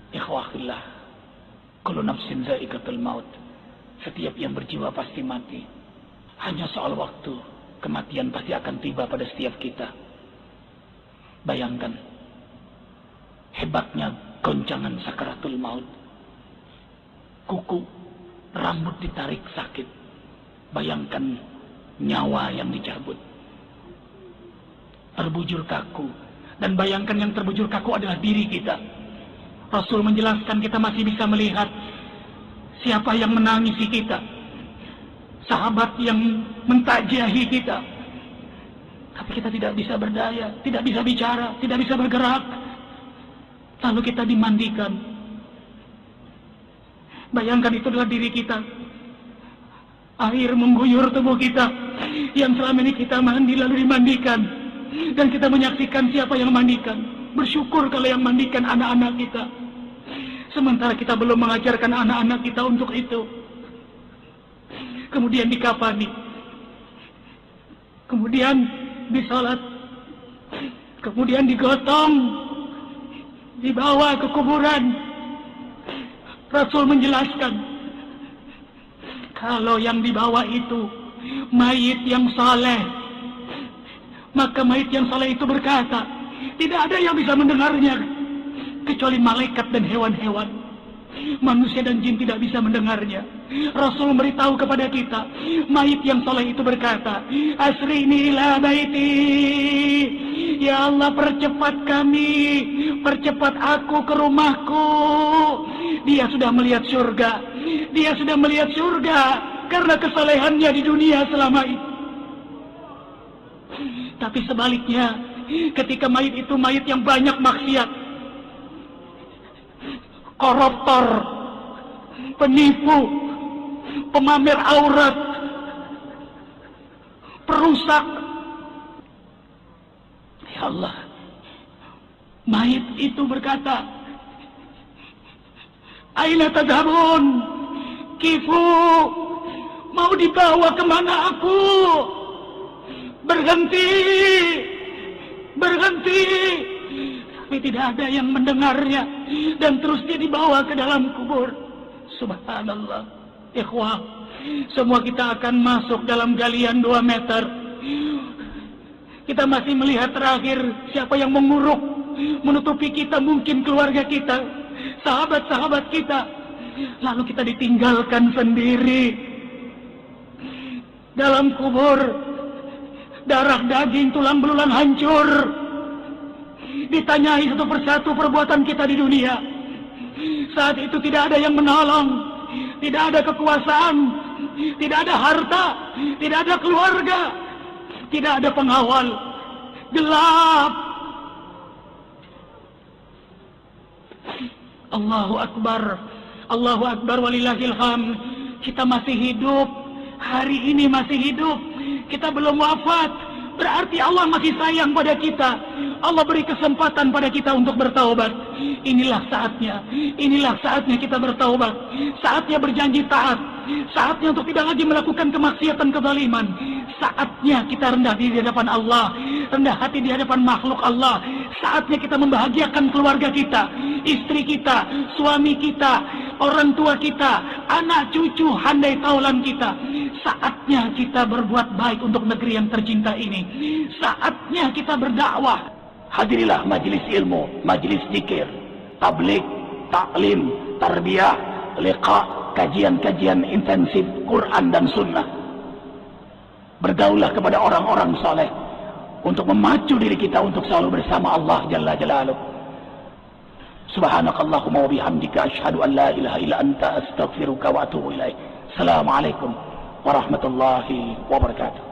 Ikhwahillah, kullu nafsin za'iqatul maut. Setiap yang berjiwa pasti mati. Hanya soal waktu, kematian pasti akan tiba pada setiap kita. Bayangkan hebatnya goncangan sakaratul maut. Kuku, rambut ditarik sakit. Bayangkan nyawa yang dicabut. Terbujur kaku. Dan bayangkan yang terbujur kaku adalah diri kita. Rasul menjelaskan kita masih bisa melihat siapa yang menangisi kita. Sahabat yang mentajahi kita. Tapi kita tidak bisa berdaya, tidak bisa bicara, tidak bisa bergerak. Lalu kita dimandikan. Bayangkan itu adalah diri kita. Air mengguyur tubuh kita. Yang selama ini kita mandi lalu dimandikan. Dan kita menyaksikan siapa yang mandikan. Bersyukur kalau yang mandikan anak-anak kita. Sementara kita belum mengajarkan anak-anak kita untuk itu. Kemudian dikafani. Kemudian disalat. Kemudian digotong. Dibawa ke kuburan. Rasul menjelaskan. Kalau yang dibawa itu mayit yang saleh, maka mayit yang saleh itu berkata, tidak ada yang bisa mendengarnya kecuali malaikat dan hewan-hewan. Manusia dan jin tidak bisa mendengarnya. Rasul memberitahu kepada kita, mayit yang saleh itu berkata, asrini ila baiti, ya Allah percepat kami, percepat aku ke rumahku. Dia sudah melihat surga. Dia sudah melihat surga karena kesalehannya di dunia selama itu. Tapi sebaliknya, ketika mayit itu mayit yang banyak maksiat, koruptor, penipu, pemamer aurat, perusak. Ya Allah, mayit itu berkata, aina tadhabun? Kifu, mau dibawa kemana aku? Berhenti, berhenti. Tapi tidak ada yang mendengarnya. Dan terus dia dibawa ke dalam kubur. Subhanallah. Ikhwah, semua kita akan masuk dalam galian 2 meter. Kita masih melihat terakhir siapa yang menguruk, menutupi kita, mungkin keluarga kita, sahabat-sahabat kita. Lalu kita ditinggalkan sendiri dalam kubur. Darah, daging, tulang belulang hancur. Ditanyai satu persatu perbuatan kita di dunia. Saat itu tidak ada yang menolong, tidak ada kekuasaan, tidak ada harta, tidak ada keluarga, tidak ada pengawal. Gelap. Allahu Akbar. Allahu Akbar walillahil hamd. Kita masih hidup. Hari ini masih hidup. Kita belum wafat. Berarti Allah masih sayang pada kita. Allah beri kesempatan pada kita untuk bertaubat. Inilah saatnya. Inilah saatnya kita bertaubat. Saatnya berjanji taat. Saatnya untuk tidak lagi melakukan kemaksiatan, kezaliman. Saatnya kita rendah diri di hadapan Allah, rendah hati di hadapan makhluk Allah. Saatnya kita membahagiakan keluarga kita, istri kita, suami kita, orang tua kita, anak cucu, handai taulan kita. Saatnya kita berbuat baik untuk negeri yang tercinta ini. Saatnya kita berdakwah. Hadirilah majelis ilmu, majelis zikir, tabligh, taklim, tarbiyah, liqa, kajian-kajian intensif Quran dan Sunnah. Bergaulah kepada orang-orang saleh untuk memacu diri kita untuk selalu bersama Allah Jalla Jalaluh. Subhanakallahumma wa bihamdika asyhadu an la ilaha illa anta astaghfiruka wa atubu ilaik. Assalamualaikum warahmatullahi wabarakatuh.